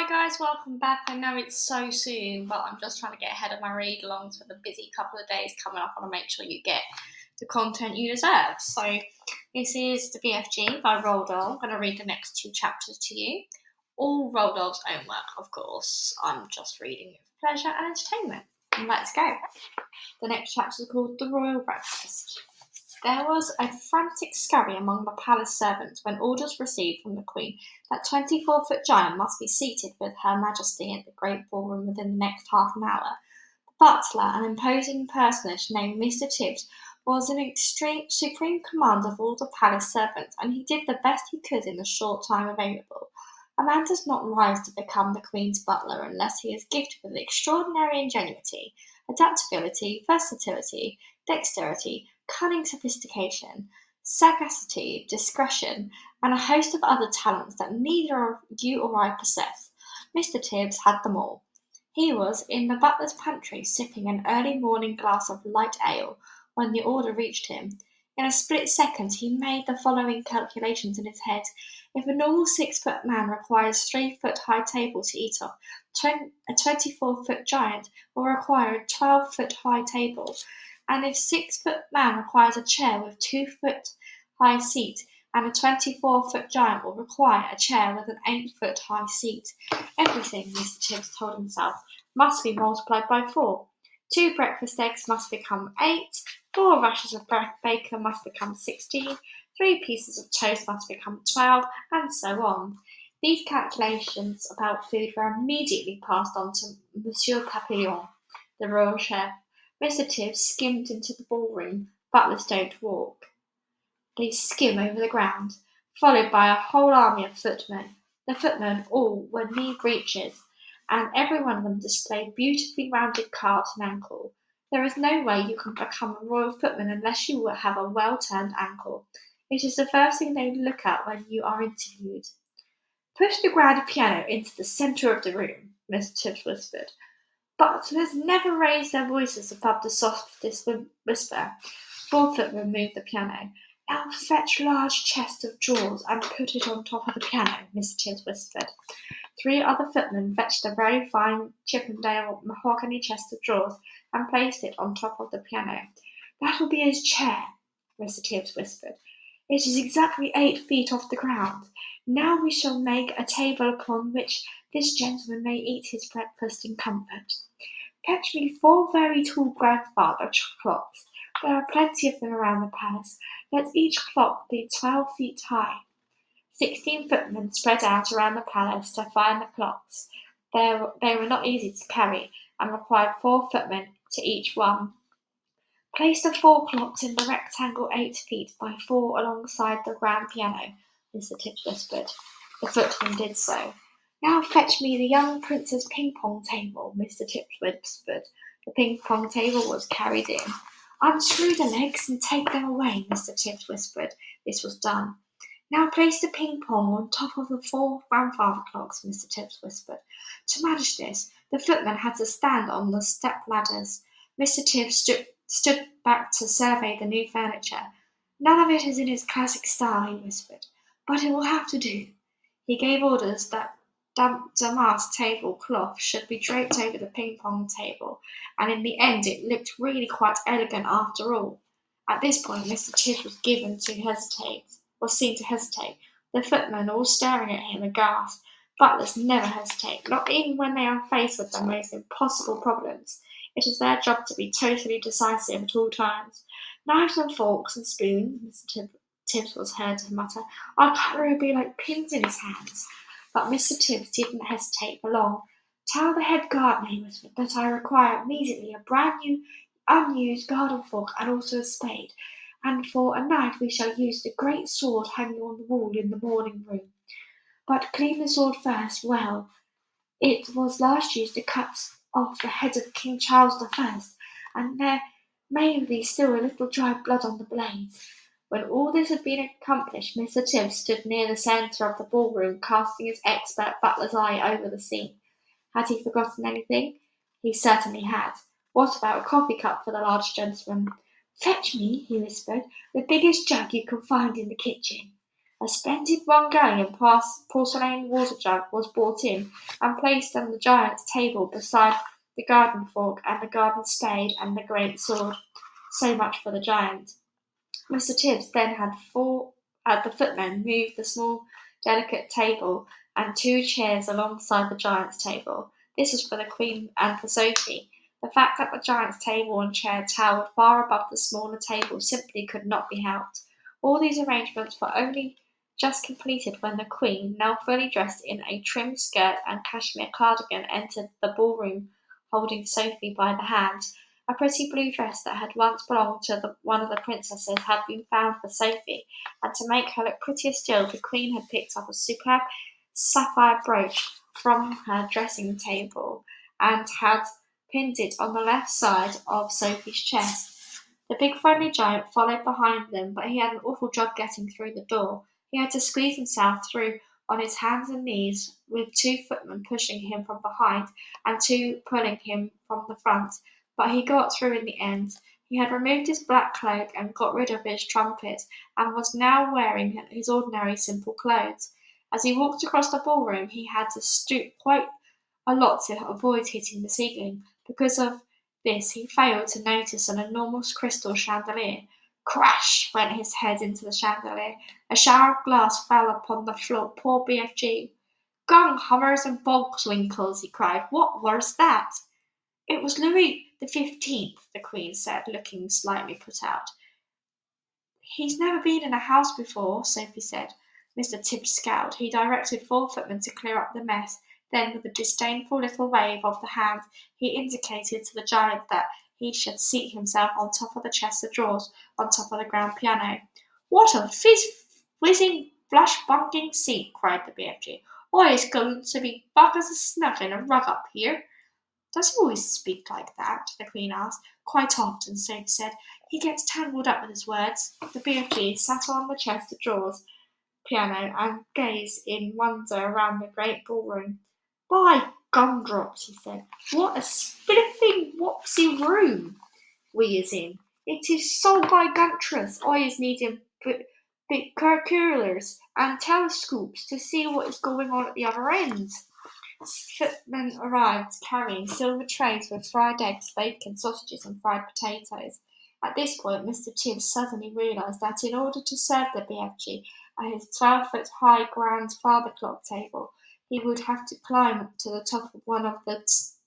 Hi guys, welcome back. I know it's so soon, but I'm just trying to get ahead of my read alongs for the busy couple of days coming up. I want to make sure you get the content you deserve. So this is the BFG by Roald Dahl. I'm going to read the next two chapters to you. All Roald Dahl's own work, of course. I'm just reading it for pleasure and entertainment. And let's go. The next chapter is called The Royal Breakfast. There was a frantic scurry among the palace servants when orders received from the Queen that 24-foot giant must be seated with Her Majesty in the great ballroom within the next half an hour. The butler, an imposing personage named Mr. Tibbs, was in supreme command of all the palace servants, and he did the best he could in the short time available. A man does not rise to become the Queen's butler unless he is gifted with extraordinary ingenuity, adaptability, versatility, dexterity, cunning sophistication, sagacity, discretion, and a host of other talents that neither you or I possess. Mr. Tibbs had them all. He was in the butler's pantry sipping an early morning glass of light ale when the order reached him. In a split second he made the following calculations in his head. If a normal 6-foot man requires 3-foot high table to eat off, a 24-foot giant will require a 12-foot high table. And if 6-foot man requires a chair with 2-foot high seat, and a 24-foot giant will require a chair with an 8-foot high seat. Everything, Mr. Tibbs told himself, must be multiplied by 4. 2 breakfast eggs must become 8, 4 rashers of bacon must become 16, 3 pieces of toast must become 12, and so on. These calculations about food were immediately passed on to Monsieur Papillon, the royal chef. Mr. Tibbs skimmed into the ballroom. Butlers don't walk. They skim over the ground, followed by a whole army of footmen. The footmen all wore knee breeches, and every one of them displayed beautifully rounded calves and ankle. There is no way you can become a royal footman unless you have a well-turned ankle. It is the first thing they look at when you are interviewed. Push the grand piano into the centre of the room, Mr. Tibbs whispered. Butlers never raised their voices above the softest whisper. 4 footmen moved the piano. Now fetch large chest of drawers and put it on top of the piano, Mr. Tibbs whispered. 3 other footmen fetched a very fine Chippendale mahogany chest of drawers and placed it on top of the piano. That will be his chair, Mr. Tibbs whispered. It is exactly 8 feet off the ground. Now we shall make a table upon which this gentleman may eat his breakfast in comfort. Fetch me 4 very tall grandfather clocks. There are plenty of them around the palace. Let each clock be 12 feet high. 16 footmen spread out around the palace to find the clocks. They were not easy to carry, and required 4 footmen to each one. Place the 4 clocks in the rectangle 8 feet by 4 alongside the grand piano, Mr. Tibbs whispered. The footman did so. Now fetch me the young prince's ping-pong table, Mr. Tibbs whispered. The ping-pong table was carried in. Unscrew the legs and take them away, Mr. Tibbs whispered. This was done. Now place the ping-pong on top of the 4 grandfather clocks, Mr. Tibbs whispered. To manage this, the footman had to stand on the step-ladders. Mr. Tibbs stood back to survey the new furniture. None of it is in his classic style, he whispered, but it will have to do. He gave orders that damask table cloth should be draped over the ping-pong table, and in the end it looked really quite elegant after all. At this point Mr. Tibbs was seen to hesitate, the footmen all staring at him aghast. Butlers never hesitate, not even when they are faced with the most impossible problems. It is their job to be totally decisive at all times. Knives and forks and spoons, Mr. Tibbs was heard to mutter. Our cutlery would be like pins in his hands. But Mr. Tibbs didn't hesitate for long. Tell the head gardener, he whispered, that I require immediately a brand new, unused garden fork and also a spade. And for a knife we shall use the great sword hanging on the wall in the morning room. But clean the sword first, well. It was last used to cut off the head of King Charles I, and there may be still a little dry blood on the blades. When all this had been accomplished, Mr. Tibbs stood near the centre of the ballroom, casting his expert butler's eye over the scene. Had he forgotten anything? He certainly had. What about a coffee cup for the large gentleman? Fetch me, he whispered, the biggest jug you can find in the kitchen. A splendid one-going and porcelain water jug was brought in and placed on the giant's table beside the garden fork and the garden spade and the great sword. So much for the giant. Mr. Tibbs then had the footman move the small, delicate table and two chairs alongside the giant's table. This was for the Queen and for Sophie. The fact that the giant's table and chair towered far above the smaller table simply could not be helped. All these arrangements were only just completed when the Queen, now fully dressed in a trim skirt and cashmere cardigan, entered the ballroom holding Sophie by the hand. A pretty blue dress that had once belonged to one of the princesses had been found for Sophie, and to make her look prettier still, the Queen had picked up a superb sapphire brooch from her dressing table and had pinned it on the left side of Sophie's chest. The big friendly giant followed behind them, but he had an awful job getting through the door. He had to squeeze himself through on his hands and knees, with two footmen pushing him from behind and two pulling him from the front. But he got through in the end. He had removed his black cloak and got rid of his trumpet, and was now wearing his ordinary simple clothes. As he walked across the ballroom, he had to stoop quite a lot to avoid hitting the ceiling. Because of this, he failed to notice an enormous crystal chandelier. Crash went his head into the chandelier. A shower of glass fell upon the floor. Poor BFG. Gong, hummers and bogswinkles, he cried. What was that? It was Louis XV, the Queen said, looking slightly put out. He's never been in a house before, Sophie said. Mr. Tibbs scowled. He directed 4 footmen to clear up the mess. Then, with a disdainful little wave of the hand, he indicated to the giant that he should seat himself on top of the chest of drawers, on top of the grand piano. What a whizzing, flush-bunging seat, cried the BFG. I is going to be back as a snug in a rug up here. Does he always speak like that? The Queen asked. Quite often, Sophie said. He gets tangled up with his words. The BFG sat on the chest of drawers piano and gazed in wonder around the great ballroom. By gumdrops, he said, what a spiffing wopsy room we is in. It is so gigantrous. I is needing big curculars and telescopes to see what is going on at the other end. Footmen arrived carrying silver trays with fried eggs, bacon, sausages, and fried potatoes. At this point, Mr. Tibbs suddenly realised that in order to serve the BFG at his 12-foot-high grandfather clock table, he would have to climb to the top of one of the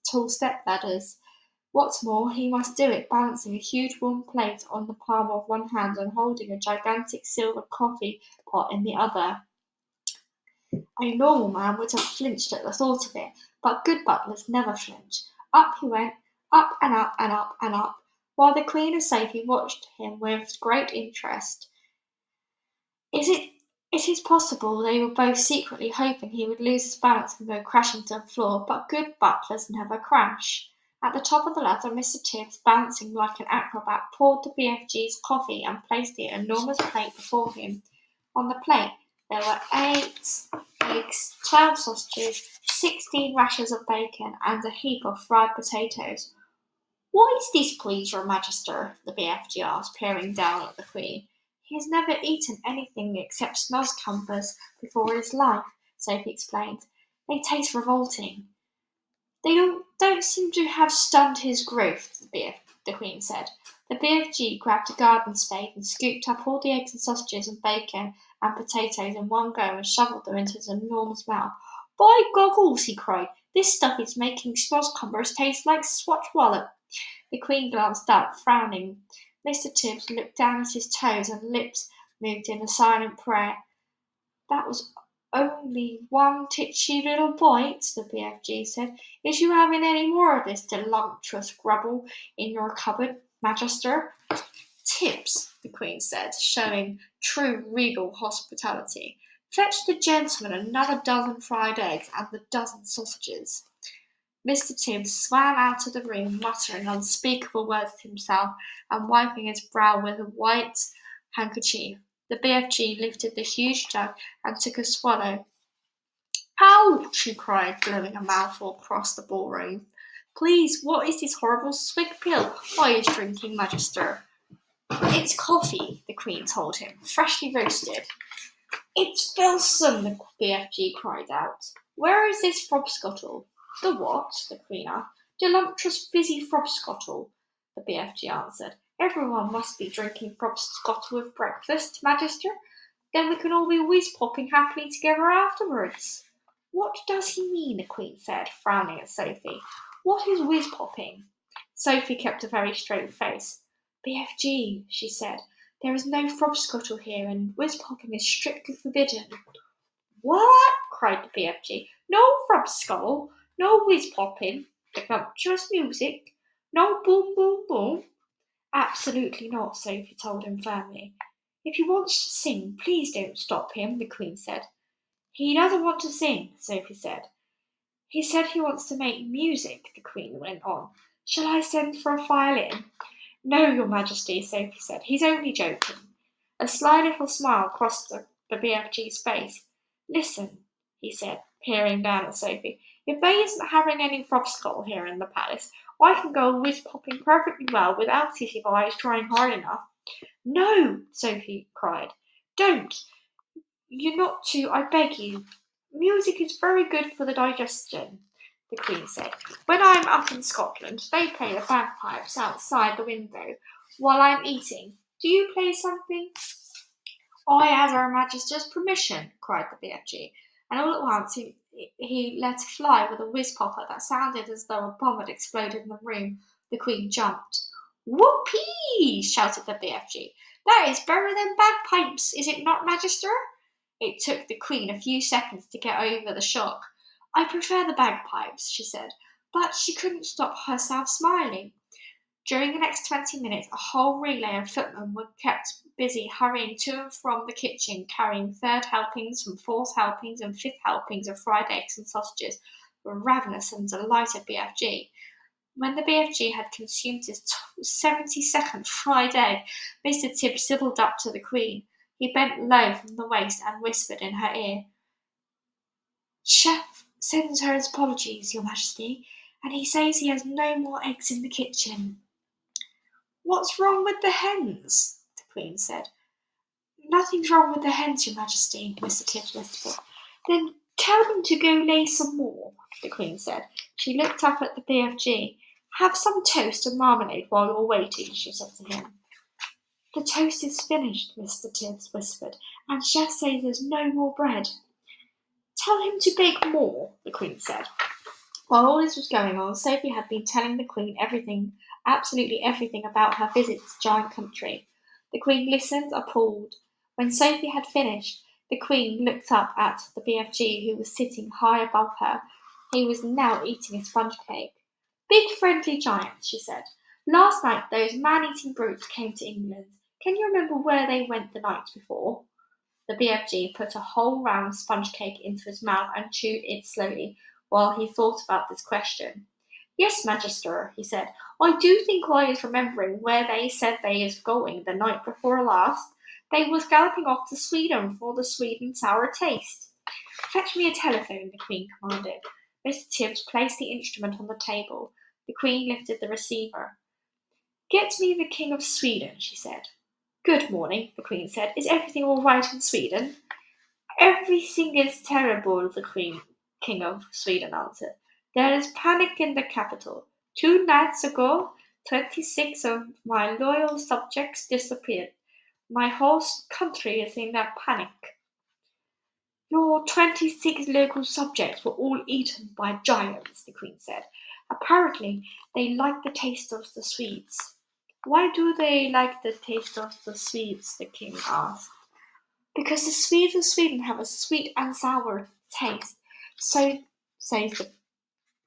tall step-ladders. What's more, he must do it balancing a huge warm plate on the palm of one hand and holding a gigantic silver coffee pot in the other. A normal man would have flinched at the thought of it, but good butlers never flinch. Up he went, up and up and up and up, while the Queen and Sophie watched him with great interest. It is possible they were both secretly hoping he would lose his balance and go crashing to the floor, but good butlers never crash. At the top of the ladder, Mr. Tibbs, balancing like an acrobat, poured the BFG's coffee and placed the enormous plate before him. On the plate there were 8 eggs, 12 sausages, 16 rashers of bacon, and a heap of fried potatoes. What is this, please, your Magister? The BFG asked, peering down at the Queen. He has never eaten anything except snozcumbers before in his life, Sophie explained. They taste revolting. They don't seem to have stunned his growth, the Queen said. The BFG grabbed a garden spade and scooped up all the eggs and sausages and bacon and potatoes in one go and shoveled them into his enormous mouth. By goggles, he cried, this stuff is making snozcumbers taste like Swatch Wallop. The Queen glanced up, frowning. Mr. Tibbs looked down at his toes and lips moved in a silent prayer. That was only one titchy little point, the BFG said. Is you having any more of this delunctuous grubble in your cupboard, Magister? Tibbs, the Queen said, showing true regal hospitality. Fetch the gentleman another dozen fried eggs and the dozen sausages. Mr. Tibbs swam out of the room, muttering unspeakable words to himself and wiping his brow with a white handkerchief. The BFG lifted the huge jug and took a swallow. Ouch! He cried, blowing a mouthful across the ballroom. Please, what is this horrible swig pill I is drinking, Magister? It's coffee, the Queen told him, freshly roasted. It's Wilson, the BFG cried out. Where is this frobscottle? The what? The Queen asked. Delumptuous fizzy frobscottle, the BFG answered. Everyone must be drinking frobscottle with breakfast, Magister. Then we can all be whiz-popping happily together afterwards. What does he mean? The Queen said, frowning at Sophie. What is whiz-popping? Sophie kept a very straight face. BFG, she said. There is no frobscottle here, and whiz-popping is strictly forbidden. What? Cried the BFG. No frobscottle, no whiz-popping, voluptuous music, no boom, boom, boom. Absolutely not, Sophie told him firmly. If he wants to sing, please don't stop him, the Queen said. He doesn't want to sing, Sophie said. He said he wants to make music, the Queen went on. Shall I send for a violin? No, Your Majesty, Sophie said. He's only joking. A sly little smile crossed the BFG's face. Listen, he said, peering down at Sophie. If Bay isn't having any frobscottle here in the palace, I can go whiz-popping perfectly well without City Boys trying hard enough. No, Sophie cried. Don't. You're not to, I beg you. Music is very good for the digestion, the Queen said. When I'm up in Scotland, they play the bagpipes outside the window while I'm eating. Do you play something? I ask Her Majesty's permission, cried the BFG, and all at once he let fly with a whiz-popper that sounded as though a bomb had exploded in the room. The Queen jumped. Whoopee! Shouted the BFG. That is better than bagpipes, is it not, Magister? It took the Queen a few seconds to get over the shock. I prefer the bagpipes, she said, but she couldn't stop herself smiling. During the next 20 minutes, a whole relay of footmen were kept busy hurrying to and from the kitchen, carrying third helpings and fourth helpings and fifth helpings of fried eggs and sausages for a ravenous and delighted BFG. When the BFG had consumed his 72nd fried egg, Mr. Tibbs sidled up to the Queen. He bent low from the waist and whispered in her ear. Chef sends her his apologies, Your Majesty, and he says he has no more eggs in the kitchen. What's wrong with the hens? The Queen said. Nothing's wrong with the hens, Your Majesty, Mr. Tibbs whispered. Then tell them to go lay some more, the Queen said. She looked up at the BFG. Have some toast and marmalade while you're waiting, she said to him. The toast is finished, Mr. Tibbs whispered, and Chef says there's no more bread. Tell him to bake more, the Queen said. While all this was going on, Sophie had been telling the Queen everything, absolutely everything about her visit to Giant Country. The Queen listened, appalled. When Sophie had finished, the Queen looked up at the BFG, who was sitting high above her. He was now eating a sponge cake. Big friendly giant, she said. Last night those man-eating brutes came to England. Can you remember where they went the night before? The BFG put a whole round sponge cake into his mouth and chewed it slowly while he thought about this question. Yes, Magister, he said. I do think I is remembering where they said they is going the night before last. They was galloping off to Sweden for the sweet and sour taste. Fetch me a telephone, the Queen commanded. Mr. Tibbs placed the instrument on the table. The Queen lifted the receiver. Get me the King of Sweden, she said. Good morning, the Queen said. Is everything all right in Sweden? Everything is terrible, the King of Sweden answered. There is panic in the capital. 2 nights ago, 26 of my loyal subjects disappeared. My whole country is in a panic. Your 26 local subjects were all eaten by giants, the Queen said. Apparently, they like the taste of the sweets. Why do they like the taste of the sweets? The King asked. Because the Swedes of Sweden have a sweet and sour taste. So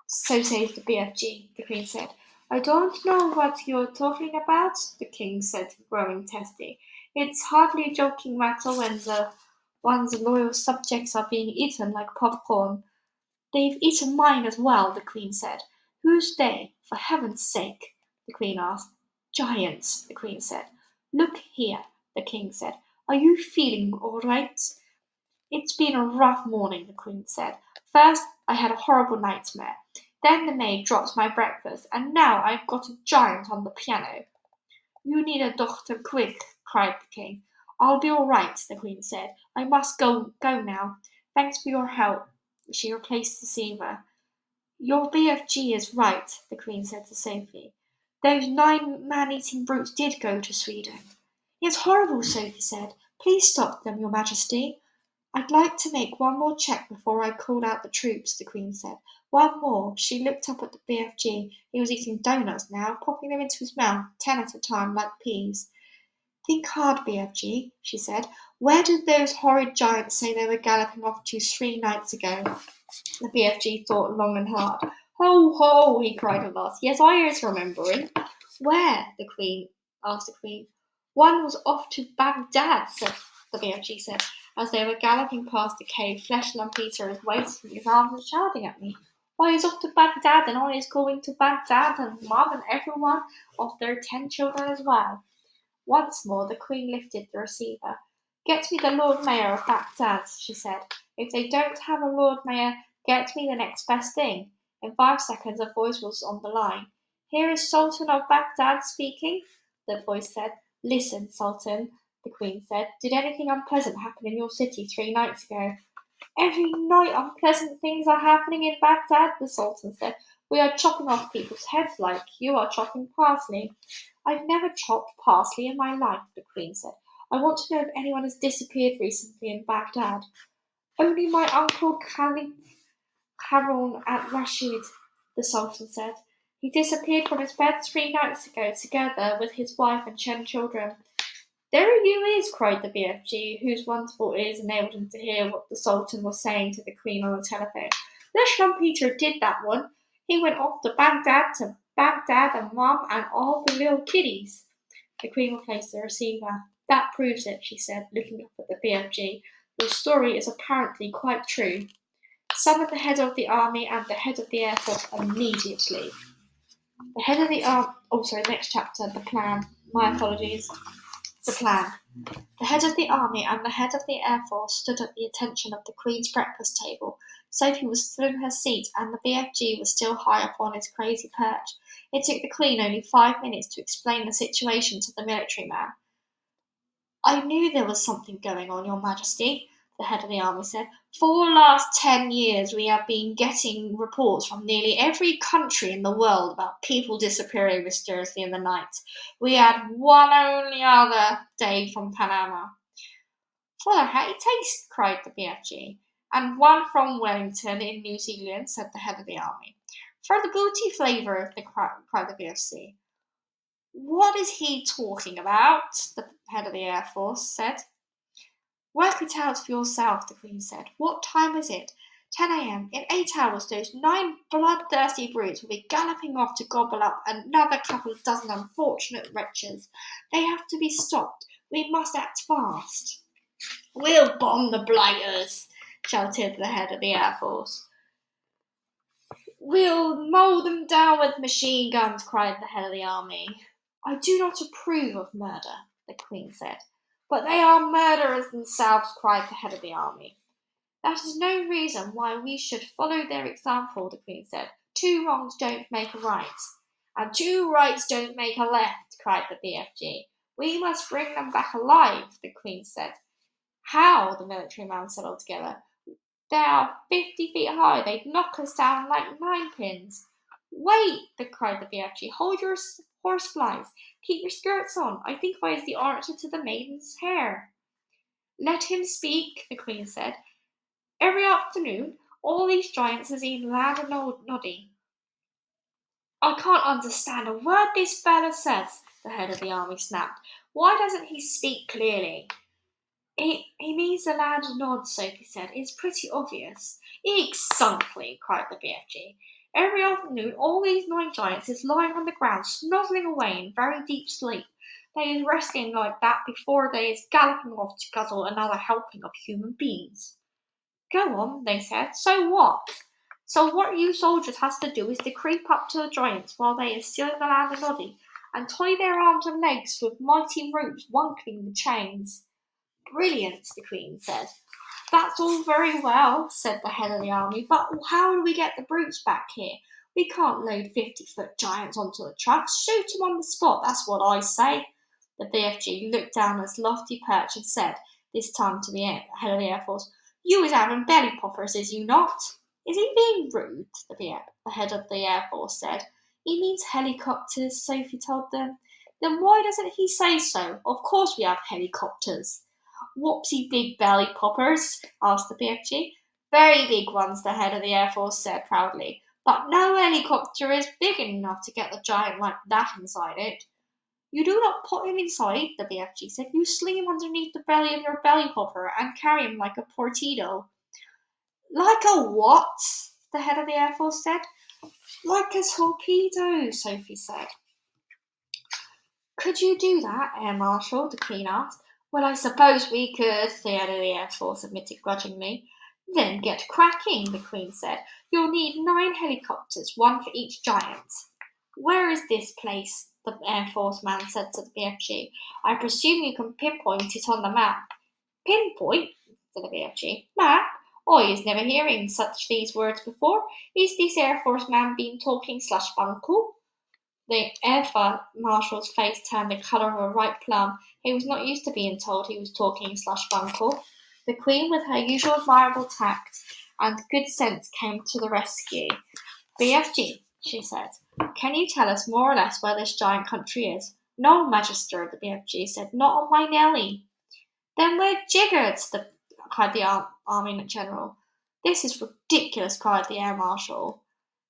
says the BFG, the Queen said. I don't know what you're talking about, the King said, growing testy. It's hardly a joking matter when one's loyal subjects are being eaten like popcorn. They've eaten mine as well, the Queen said. Who's they, for heaven's sake? The Queen asked. Giants, the Queen said. Look here, the King said. Are you feeling all right? It's been a rough morning, the Queen said. First, I had a horrible nightmare. Then the maid dropped my breakfast, and now I've got a giant on the piano. You need a doctor quick, cried the King. I'll be all right, the Queen said. I must go now. Thanks for your help. She replaced the receiver. Your BFG is right, the Queen said to Sophie. Those 9 man-eating brutes did go to Sweden. It's horrible, Sophie said. Please stop them, Your Majesty. I'd like to make one more check before I call out the troops, the Queen said. One more. She looked up at the BFG. He was eating doughnuts now, popping them into his mouth, 10 at a time, like peas. Think hard, BFG, she said. Where did those horrid giants say they were galloping off to 3 nights ago? The BFG thought long and hard. Ho, ho, he cried at last. Yes, I is remembering. Where? Asked the Queen. One was off to Baghdad, the BFG said. As they were galloping past the cave, Flesh-Lump Peter was waving his arms and shouting at me. Why, he's off to Baghdad, and I is going to Baghdad, and Mum and everyone of their 10 children as well. Once more the Queen lifted the receiver. Get me the Lord Mayor of Baghdad, she said. If they don't have a Lord Mayor, get me the next best thing. In 5 seconds a voice was on the line. Here is Sultan of Baghdad speaking, the voice said. Listen, Sultan, the Queen said. Did anything unpleasant happen in your city 3 nights ago? Every night unpleasant things are happening in Baghdad, the Sultan said. We are chopping off people's heads like you are chopping parsley. I've never chopped parsley in my life, the Queen said. I want to know if anyone has disappeared recently in Baghdad. Only my uncle Harun at Rashid, the Sultan said. He disappeared from his bed 3 nights ago, together with his wife and 10 children. There you is, cried the BFG, whose wonderful ears enabled him to hear what the Sultan was saying to the Queen on the telephone. Flesh-Lump Peter did that one. He went off to Baghdad and Mum and all the little kiddies. The Queen replaced the receiver. That proves it, she said, looking up at the BFG. Your story is apparently quite true. Summon the head of the army and the head of the air force immediately. The head of the army... next chapter, the plan. My apologies. The plan. The head of the army and the head of the air force stood at the attention of the Queen's breakfast table. Sophie was still in her seat, and the BFG was still high up on his crazy perch. It took the Queen only 5 minutes to explain the situation to the military man. I knew there was something going on, Your Majesty, the head of the army said. For the last 10 years we have been getting reports from nearly every country in the world about people disappearing mysteriously in the night. We had one only other day from Panama. Father, how do you taste? Cried the BFG. And one from Wellington in New Zealand, said the head of the army. For the booty flavour, cried the BFC. What is he talking about? The head of the Air Force said. Work it out for yourself, the Queen said. What time is it? 10 a.m. In 8 hours, those 9 bloodthirsty brutes will be galloping off to gobble up another couple of dozen unfortunate wretches. They have to be stopped. We must act fast. We'll bomb the blighters, shouted the head of the Air Force. We'll mow them down with machine guns, cried the head of the army. I do not approve of murder, the Queen said. But they are murderers themselves, cried the head of the army. That is no reason why we should follow their example, the Queen said. 2 wrongs don't make a right. And 2 rights don't make a left, cried the BFG. We must bring them back alive, the Queen said. How? The military man said altogether. They are 50 feet high. They'd knock us down like 9-pins. Wait, cried the BFG. Hold your horseflies. Keep your skirts on. I think I is the answer to the maiden's hair. Let him speak, the Queen said. Every afternoon, all these giants is in land and noddy. I can't understand a word this fella says, the head of the army snapped. Why doesn't he speak clearly? He means the land nod, Sophie said. It's pretty obvious. Exactly, cried the BFG. Every afternoon, all these 9 giants is lying on the ground, snuggling away in very deep sleep. They is resting like that before they is galloping off to guzzle another helping of human beings. Go on, they said. So what? So what you soldiers has to do is to creep up to the giants while they is still in the land of noddy, and tie their arms and legs with mighty ropes wonkling the chains. Brilliant, the Queen said. That's all very well, said the head of the army, but how do we get the brutes back here? We can't load 50-foot giants onto the trucks. Shoot them on the spot, that's what I say. The BFG looked down his lofty perch and said, this time to the head of the Air Force, "You is having belly poppers, is you not?" "Is he being rude?" the head of the Air Force said. "He means helicopters," Sophie told them. "Then why doesn't he say so? Of course we have helicopters." "Whoopsie big belly poppers?" asked the BFG. "Very big ones," the head of the Air Force said proudly. "But no helicopter is big enough to get a giant like that inside it." "You do not put him inside," the BFG said. "You sling him underneath the belly of your belly popper and carry him like a torpedo." "Like a what?" the head of the Air Force said. "Like a torpedo," Sophie said. "Could you do that, Air Marshal?" the Queen asked. "Well, I suppose we could," the head of the Air Force admitted grudgingly. "Then get cracking," the Queen said. "You'll need 9 helicopters, 1 for each giant." "Where is this place?" the Air Force man said to the BFG. "I presume you can pinpoint it on the map." "Pinpoint?" said the BFG. "Map? I is never hearing such these words before. Is this Air Force man been talking slush buncle?" The Air Marshal's face turned the colour of a ripe plum. He was not used to being told he was talking slush buncle. The Queen, with her usual admirable tact and good sense, came to the rescue. "BFG," she said, "can you tell us more or less where this giant country is?" "No, Magister," the BFG said, "not on my Nelly." "Then we're jiggered!" cried the Army General. "This is ridiculous," cried the Air Marshal.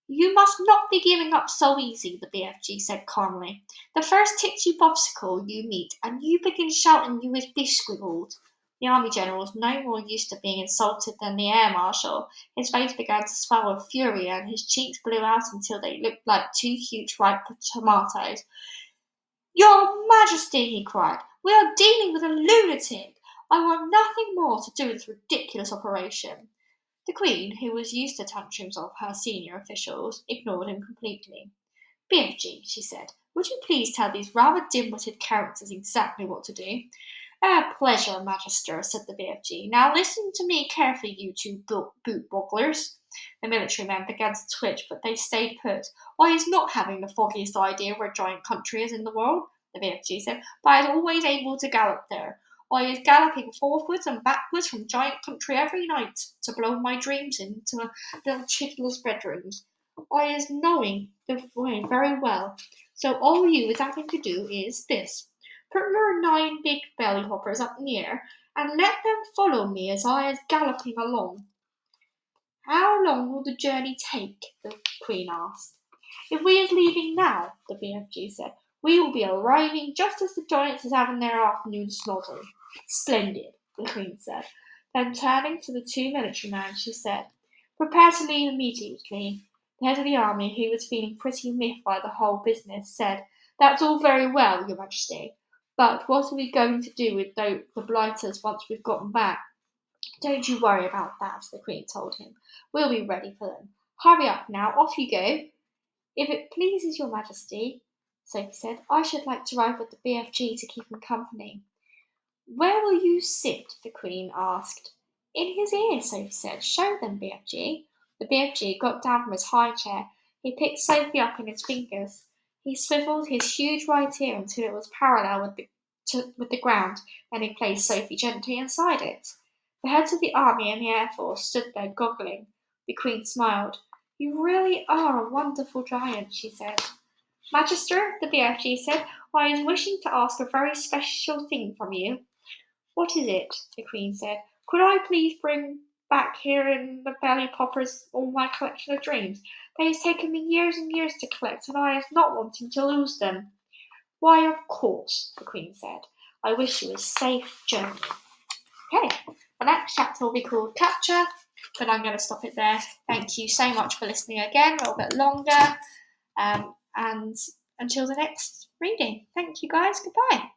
"You must not be giving up so easy," the BFG said calmly. "The first titchy popsicle you meet, and you begin shouting you is besquiggled." The Army General was no more used to being insulted than the Air Marshal. His face began to swell with fury, and his cheeks blew out until they looked like 2 huge ripe tomatoes. "Your Majesty," he cried, "we are dealing with a lunatic. I want nothing more to do with this ridiculous operation." The Queen, who was used to tantrums of her senior officials, ignored him completely. "BFG," she said, "would you please tell these rather dim-witted characters exactly what to do?" "A pleasure, Magister," said the BFG. "Now listen to me carefully, you 2 boot-bogglers." The military men began to twitch, but they stayed put. "I is not having the foggiest idea where giant country is in the world," the BFG said, "but I is always able to gallop there. I is galloping forwards and backwards from giant country every night to blow my dreams into little chickenless bedrooms. I is knowing the way very well. So all you is having to do is this. Put your 9 big belly hoppers up in the air and let them follow me as I is galloping along." "How long will the journey take?" the Queen asked. "If we is leaving now," the BFG said, "we will be arriving just as the giants is having their afternoon slaughter." "Splendid," the Queen said. Then turning to the 2 military men, she said, "Prepare to leave immediately." The head of the army, who was feeling pretty miffed by the whole business, said, "That's all very well, Your Majesty, but what are we going to do with the blighters once we've gotten back?" "Don't you worry about that," the Queen told him. "We'll be ready for them. Hurry up now, off you go." "If it pleases Your Majesty," Sophie said, "I should like to ride with the BFG to keep him company." "Where will you sit?" the Queen asked. "In his ear," Sophie said. "Show them, BFG." The BFG got down from his high chair. He picked Sophie up in his fingers. He swivelled his huge right ear until it was parallel with the ground, and he placed Sophie gently inside it. The heads of the Army and the Air Force stood there goggling. The Queen smiled. "You really are a wonderful giant," she said. "Magister," the BFG said, "I was wishing to ask a very special thing from you." "What is it?" the Queen said. "Could I please bring back here in the belly poppers all my collection of dreams? They has taken me years and years to collect, and I is not wanting to lose them." "Why, of course," the Queen said. "I wish you a safe journey." Okay, the next chapter will be called Capture, but I'm going to stop it there. Thank you so much for listening again, a little bit longer, and until the next reading. Thank you guys, goodbye.